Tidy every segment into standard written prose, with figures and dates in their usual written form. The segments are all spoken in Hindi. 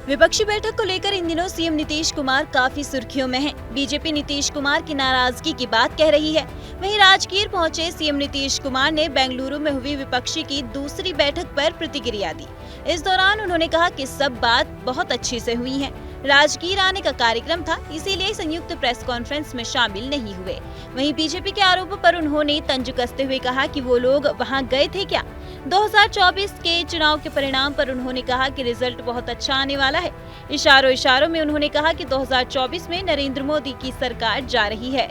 विपक्षी बैठक को लेकर इन दिनों सीएम नीतीश कुमार काफी सुर्खियों में हैं। बीजेपी नीतीश कुमार की नाराजगी की बात कह रही है। वहीं राजगीर पहुंचे सीएम नीतीश कुमार ने बेंगलुरु में हुई विपक्षी की दूसरी बैठक पर प्रतिक्रिया दी। इस दौरान उन्होंने कहा कि सब बात बहुत अच्छी से हुई है। राजगीर आने का कार्यक्रम था, इसीलिए संयुक्त प्रेस कॉन्फ्रेंस में शामिल नहीं हुए। वहीं बीजेपी के आरोपों पर उन्होंने तंज कसते हुए कहा कि वो लोग वहां गए थे क्या। 2024 के चुनाव के परिणाम पर उन्होंने कहा कि रिजल्ट बहुत अच्छा आने वाला है। इशारों में उन्होंने कहा कि 2024 में नरेंद्र मोदी की सरकार जा रही है।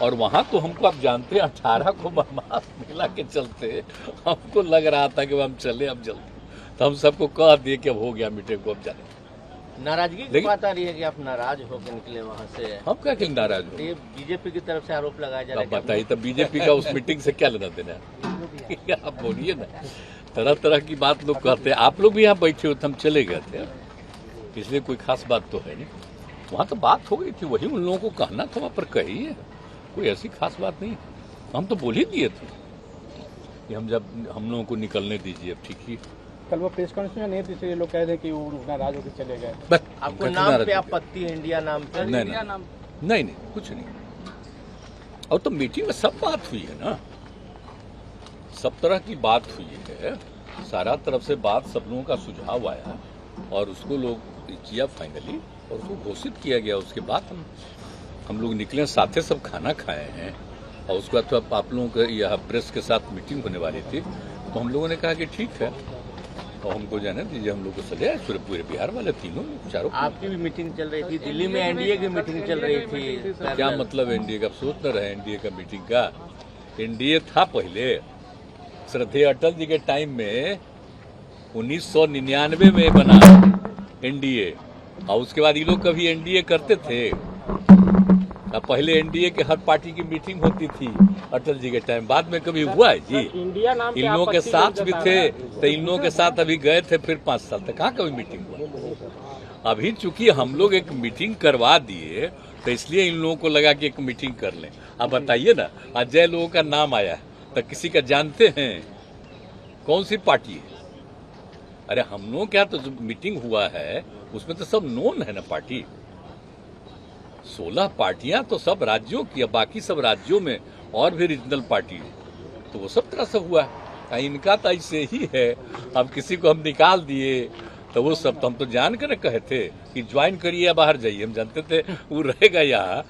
और वहाँ तो हमको आप जानते हैं 18 को बरमास मेला के चलते हमको लग रहा था कि हम चले अब जल्दी, तो हम सबको कह दिए कि अब हो गया मीटिंग को, अब जाने। नाराजगी की बात आ रही है कि आप नाराज होकर निकले वहाँ से। हम क्या कि नाराज हो? ये बीजेपी की तरफ से आरोप लगाया जा रहा है। अब बताइए तो बीजेपी का उस मीटिंग से क्या लेना देना है? आप बोलिए ना, तरह तरह की बात लोग कहते हैं। आप लोग भी यहाँ बैठे हो, हम चले गए थे, इसलिए कोई खास बात तो है नहीं। वहाँ तो बात हो गई थी, वही उन लोगों को कहना था, वहाँ पर कही है, कोई ऐसी खास बात नहीं। हम तो बोल ही दिए थे कि हम लोगों को निकलने दीजिए, अब ठीक ही। कल वो प्रेस कॉन्फ्रेंस में नहीं थी, इसलिए लोग कह रहे कि वो नाराज होकर चले गए। बस आपको नाम पे आपत्ति है? इंडिया नाम पे? नहीं, कुछ नहीं। और तो मीटिंग में सब बात हुई है ना, सब तरह की बात हुई है, सारा तरफ से बात, सब लोगों का सुझाव आया और उसको लोग किया फाइनली और उसको घोषित किया गया। उसके बाद हम लोग निकले, साथे सब खाना खाए हैं और उसके बाद तो आप लोगों के यहाँ प्रेस के साथ मीटिंग होने वाली थी, तो हम लोगों ने कहा कि ठीक है और हमको जाने दीजिए, हम लोग को सजाए पूरे बिहार वाले तीनों चारों। आपकी भी मीटिंग चल रही थी दिल्ली में, एनडीए की मीटिंग चल रही थी। क्या मतलब एनडीए का? सोच न रहे एनडीए का मीटिंग का। एनडीए था पहले, श्रद्धेय अटल जी के टाइम में 1999 में बना एनडीए, और उसके बाद ये लोग कभी एनडीए करते थे? पहले एनडीए के हर पार्टी की मीटिंग होती थी अटल जी के टाइम, बाद में कभी हुआ है जी? इन लोगों के साथ भी थे, तो इन लोगों के साथ अभी गए थे, फिर 5 साल तक कहाँ कभी मीटिंग हुआ? अभी चूंकि हम लोग एक मीटिंग करवा दिए, तो इसलिए इन लोगों को लगा कि एक मीटिंग कर लें। अब बताइए ना, अजय लोगों का नाम आया तो किसी का जानते हैं? कौन सी पार्टी है? अरे हम लोग क्या, तो जो मीटिंग हुआ है उसमें तो सब नोन है ना पार्टी। 16 पार्टियां तो सब राज्यों की, बाकी सब राज्यों में और भी रीजनल पार्टी है, तो वो सब तरह से हुआ है। इनका तो ऐसे ही है, अब किसी को हम निकाल दिए तो वो सब तो हम तो जान कर कहे थे कि ज्वाइन करिए या बाहर जाइए। हम जानते थे वो रहेगा यहाँ,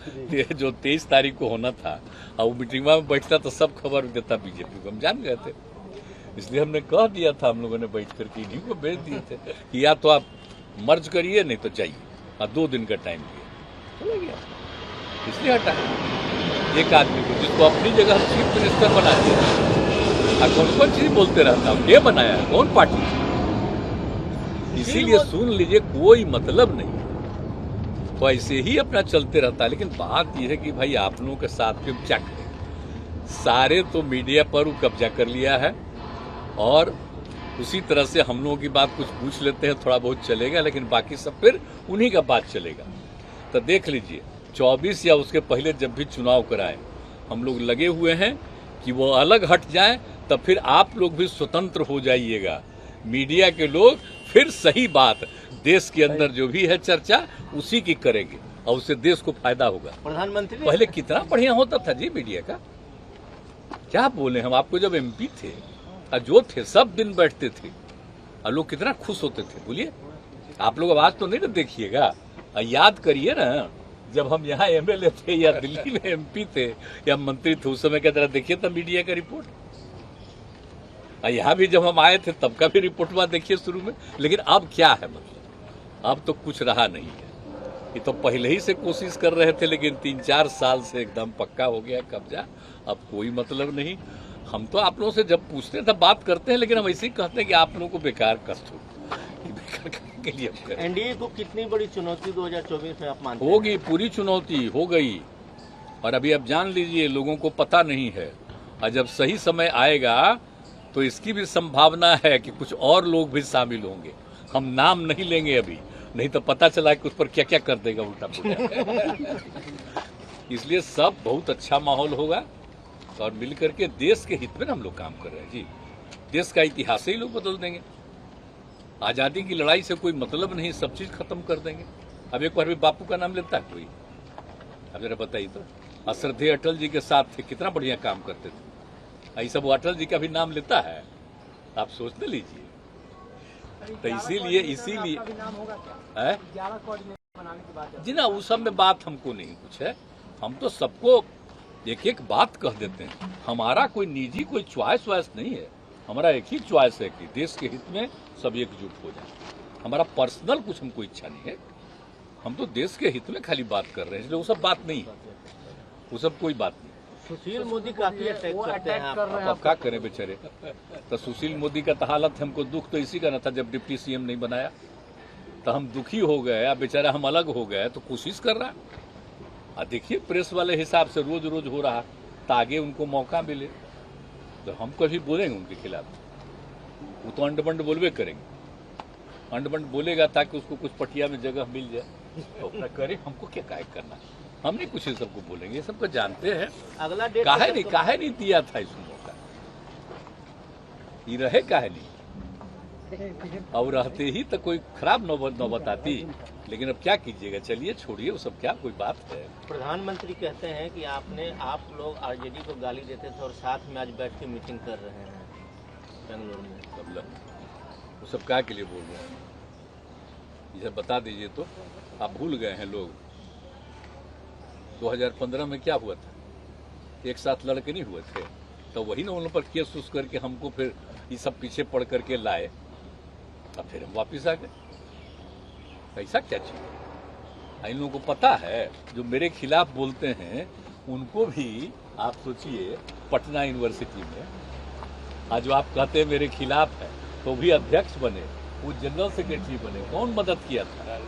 जो 23 तारीख को होना था, और वो मीटिंग में बैठता तो सब खबर देता बीजेपी को, हम जान गए थे। इसलिए हमने कह दिया था, हम लोगों ने बैठ करके इन्हीं को भेज दिए थे कि या तो आप मर्ज करिए, नहीं तो जाइए, और 2 दिन का टाइम दिया, चला गया। इसलिए हटाया एक आदमी को जिसको अपनी जगह चीफ मिनिस्टर बना दिया। कौन चीज बोलते रहता हूँ, ये बनाया कौन पार्टी? इसीलिए सुन लीजिए, कोई मतलब नहीं, तो ऐसे ही अपना चलते रहता है। लेकिन बात यह है कि भाई आप लोगों के साथ में क्या करें, सारे तो मीडिया पर कब्जा कर लिया है, और उसी तरह से हम लोगों की बात कुछ पूछ लेते हैं, थोड़ा बहुत चलेगा, लेकिन बाकी सब फिर उन्हीं का बात चलेगा। तो देख लीजिए 24 या उसके पहले जब भी चुनाव कराए, हम लोग लगे हुए हैं कि वो अलग हट जाए, तब फिर आप लोग भी स्वतंत्र हो जाइएगा। मीडिया के लोग फिर सही बात, देश के अंदर जो भी है चर्चा, उसी की करेंगे और उससे देश को फायदा होगा। प्रधानमंत्री पहले कितना बढ़िया होता था जी मीडिया का, क्या बोले हम आपको। जब एमपी थे और जो थे सब दिन बैठते थे और लोग कितना खुश होते थे, बोलिए। आप लोग आवाज तो नहीं ना देखिएगा, याद करिए ना, जब हम यहाँ एमएलए थे या दिल्ली में एमपी थे या मंत्री थे, उस समय क्या तरह देखिए था मीडिया का रिपोर्ट। यहाँ भी जब हम आए थे तब का भी रिपोर्ट वहां देखिए शुरू में। लेकिन अब क्या है, मतलब अब तो कुछ रहा नहीं है। ये तो पहले ही से कोशिश कर रहे थे, लेकिन 3-4 साल से एकदम पक्का हो गया कब्जा, अब कोई मतलब नहीं। हम तो आप लोगों से जब पूछते हैं तब बात करते हैं, लेकिन हम ऐसे ही कहते हैं कि आप लोगों को बेकार कष्ट हो, बेकार करने के लिए। एनडीए को कितनी बड़ी चुनौती 2024 में आप मानते हैं? होगी, पूरी चुनौती हो गई, और अभी अब जान लीजिए लोगों को पता नहीं है, और जब सही समय आएगा तो इसकी भी संभावना है कि कुछ और लोग भी शामिल होंगे। हम नाम नहीं लेंगे अभी, नहीं तो पता चला कि उस पर क्या क्या कर देगा उल्टा पुल्टा। इसलिए सब बहुत अच्छा माहौल होगा, और मिलकर के देश के हित में हम लोग काम कर रहे हैं जी। देश का इतिहास ही लोग बदल देंगे। आज़ादी की लड़ाई से कोई मतलब नहीं, सब चीज़ खत्म कर देंगे। अब एक बार भी बापू का नाम लेता है कोई? अब जरा बताइए तो। श्रद्धेय अटल जी के साथ थे, कितना बढ़िया काम करते थे। ऐसा वो अटल जी का भी नाम लेता है? आप सोचने लीजिए। तो इसीलिए है जी ना, उस सब में बात हमको नहीं कुछ है। हम तो सबको एक एक बात कह देते हैं। हमारा कोई निजी कोई चॉइस वाइस नहीं है। हमारा एक ही चॉइस है कि देश के हित में सब एकजुट हो जाए। हमारा पर्सनल कुछ हमको इच्छा नहीं है। हम तो देश के हित में खाली बात कर रहे हैं, इसलिए वो सब बात नहीं है, वो सब कोई बात नहीं। सुशील मोदी काफी अटैक करते हैं अब क्या करें बेचारे। तो सुशील मोदी का तो हालत, हमको दुख तो इसी का न था जब डिप्टी सीएम नहीं बनाया, तो हम दुखी हो गए। अब बेचारा हम अलग हो गए, तो कोशिश कर रहा है। देखिए प्रेस वाले हिसाब से रोज रोज हो रहा, तो आगे उनको मौका मिले तो हम कभी बोलेंगे उनके खिलाफ। वो तो अंड बंड बोलवे करेंगे, अंड बंड बोलेगा ताकि उसको कुछ पटिया में जगह मिल जाए तो अपना करे। हमको क्या काय करना, हम नहीं कुछ सबको बोलेंगे, सबको जानते हैं। अगला डेट काहे नहीं दिया था इस मौका, ये रहे काहे नहीं। और रहते ही तो कोई खराब नौबत आती, लेकिन अब क्या कीजिएगा। चलिए छोड़िए वो सब, क्या कोई बात है। प्रधानमंत्री कहते हैं कि आप लोग आरजेडी को गाली देते थे और साथ में आज बैठ के मीटिंग कर रहे हैं बेंगलुरु में। मतलब वो सब क्या के लिए बोल रहे हैं, ये सब बता दीजिए। तो आप भूल गए हैं लोग 2015 में क्या हुआ था, एक साथ लड़के नहीं हुए थे, तो वही ना उन पर केस उस करके हमको फिर ये सब पीछे पड़ करके लाए, अब फिर हम वापिस आ गए। ऐसा क्या चाहिए। इन लोगों को पता है जो मेरे खिलाफ बोलते हैं उनको भी आप सोचिए, पटना यूनिवर्सिटी में आज जो आप कहते हैं मेरे खिलाफ है, तो भी अध्यक्ष बने, वो जनरल सेक्रेटरी बने। कौन मदद किया था?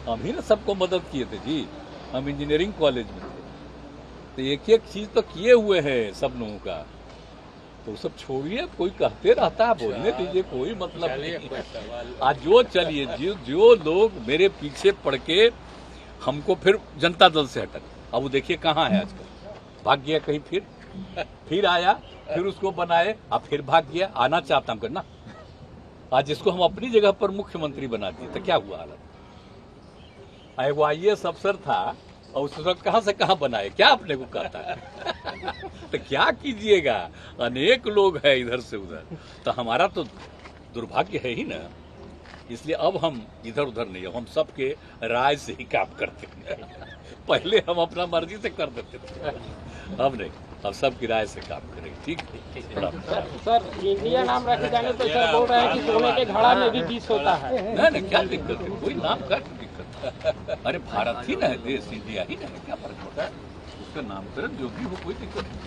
हम ही ना सबको मदद किए थे जी। हम इंजीनियरिंग कॉलेज में थे, तो एक एक चीज तो किए हुए हैं सब लोगों का। तो सब छोड़िए, कोई कहते रहता है, बोलने दीजिए, कोई मतलब नहीं। आज जो चलिए जो लोग मेरे पीछे पड़ के हमको फिर जनता दल से हटक, अब वो देखिए कहाँ है आजकल, भाग गया कहीं, फिर आया, फिर उसको बनाए, अब फिर भाग गया। आना चाहता हम करना, आज जिसको हम अपनी जगह पर मुख्यमंत्री बना दिए, तो क्या हुआ हालत। वो IAS अफसर था और उस वक्त कहाँ से कहाँ बनाए, क्या अपने को कहता है। तो क्या कीजिएगा, अनेक लोग हैं इधर से उधर, तो हमारा तो दुर्भाग्य है ही ना। इसलिए अब हम इधर उधर नहीं, हम सबके राय से ही काम करते हैं। पहले हम अपना मर्जी से कर देते थे, अब नहीं, अब सबकी राय से काम करेंगे। ठीक है सर, इंडिया नाम रखे जाने तो सर बोल रहे हैं कि सोने के घड़ा में भी विष होता है। नहीं, क्या दिक्कत है, कोई नाम का दिक्कत है। अरे भारत ही ना है देश, इंडिया ही ना है, क्या फर्क पड़ता है। उसका नामकरण जो भी हो, कोई दिक्कत नहीं।